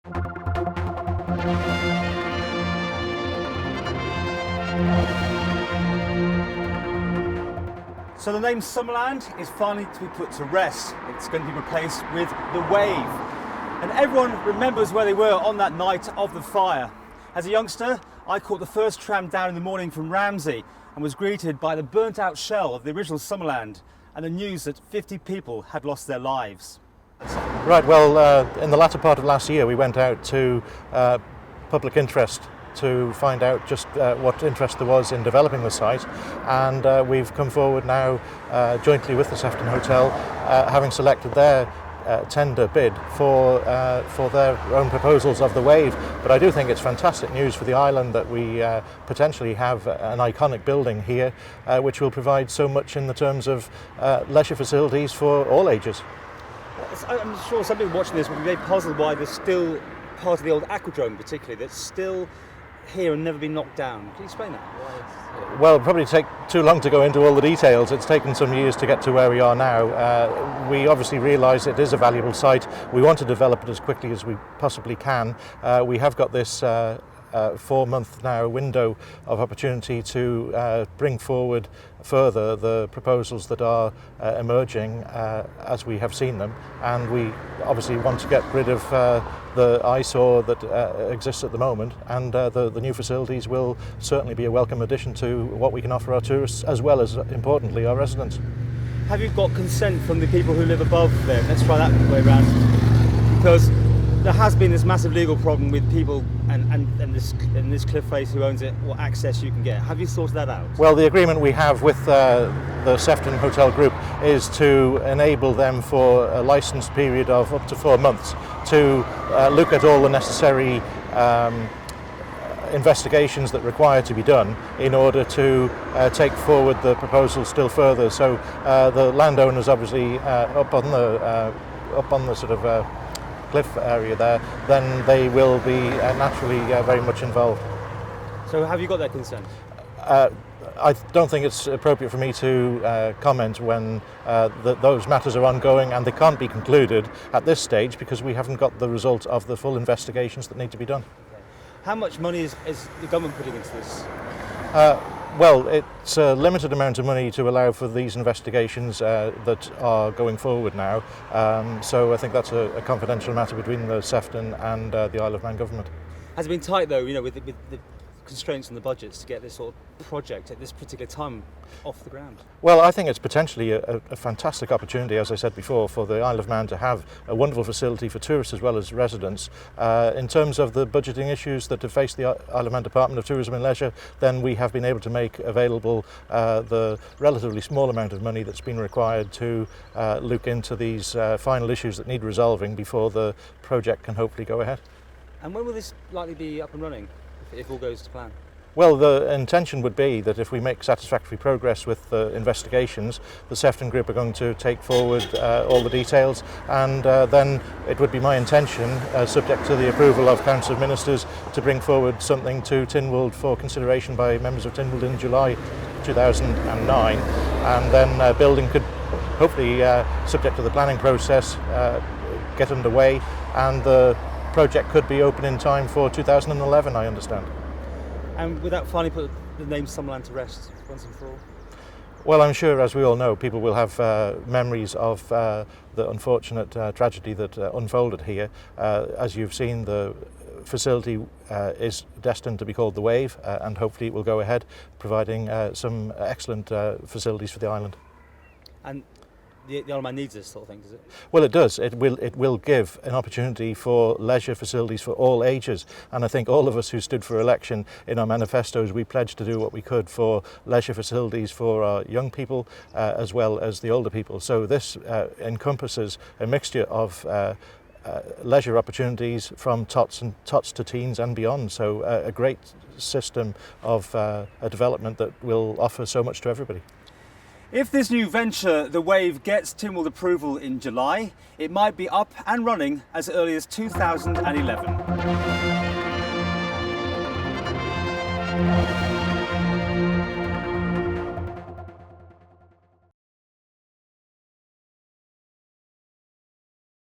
So the name Summerland is finally to be put to rest. It's going to be replaced with the Wave. And everyone remembers where they were on that night of the fire. As a youngster, I caught the first tram down in the morning from Ramsey and was greeted by the burnt out shell of the original Summerland and the news that 50 people had lost their lives. Right, well, in the latter part of last year we went out to public interest to find out just what interest there was in developing the site, and we've come forward now jointly with the Sefton Hotel, having selected their tender bid for their own proposals of the Wave. But I do think it's fantastic news for the island that we potentially have an iconic building here which will provide so much in the terms of leisure facilities for all ages. I'm sure some people watching this will be very puzzled why there's still part of the old aquadrome particularly that's still here and never been knocked down. Can you explain that? Well, it'll probably take too long to go into all the details. It's taken some years to get to where we are now. We obviously realise it is a valuable site. We want to develop it as quickly as we possibly can. We have got this 4-month now window of opportunity to bring forward further the proposals that are emerging as we have seen them, and we obviously want to get rid of the eyesore that exists at the moment, and the new facilities will certainly be a welcome addition to what we can offer our tourists as well as, importantly, our residents. Have you got consent from the people who live above there? Let's try that way around, because there has been this massive legal problem with people and this cliff face who owns it, what access you can get. Have you sorted that out? Well, the agreement we have with the Sefton Hotel Group is to enable them for a licensed period of up to 4 months to look at all the necessary investigations that require to be done in order to take forward the proposal still further. So the landowners obviously up on the sort of cliff area there, then they will be naturally very much involved. So have you got their consent? I don't think it's appropriate for me to comment when those matters are ongoing and they can't be concluded at this stage because we haven't got the result of the full investigations that need to be done. How much money is the government putting into this? Well, it's a limited amount of money to allow for these investigations that are going forward now. So I think that's a confidential matter between the Sefton and the Isle of Man government. Has it been tight though, with the constraints on the budgets to get this sort of project at this particular time off the ground? Well, I think it's potentially a fantastic opportunity, as I said before, for the Isle of Man to have a wonderful facility for tourists as well as residents. In terms of the budgeting issues that have faced the Isle of Man Department of Tourism and Leisure, then we have been able to make available the relatively small amount of money that's been required to look into these final issues that need resolving before the project can hopefully go ahead. And when will this likely be up and running, if all goes to plan? Well, the intention would be that if we make satisfactory progress with the investigations, the Sefton Group are going to take forward all the details, and then it would be my intention, subject to the approval of Council of Ministers, to bring forward something to Tynwald for consideration by members of Tynwald in July 2009, and then building could hopefully, subject to the planning process, get underway, and the project could be open in time for 2011, I understand. And would that finally put the name Summerland to rest once and for all? Well, I'm sure, as we all know, people will have memories of the unfortunate tragedy that unfolded here. As you've seen, the facility is destined to be called the Wave, and hopefully it will go ahead, providing some excellent facilities for the island. And the Isle of Man needs this sort of thing, does it? Well, it does. It will give an opportunity for leisure facilities for all ages, and I think all of us who stood for election in our manifestos, we pledged to do what we could for leisure facilities for our young people as well as the older people. So this encompasses a mixture of leisure opportunities from tots to teens and beyond. So a great system of a development that will offer so much to everybody. If this new venture, the Wave, gets Tynwald approval in July, it might be up and running as early as 2011.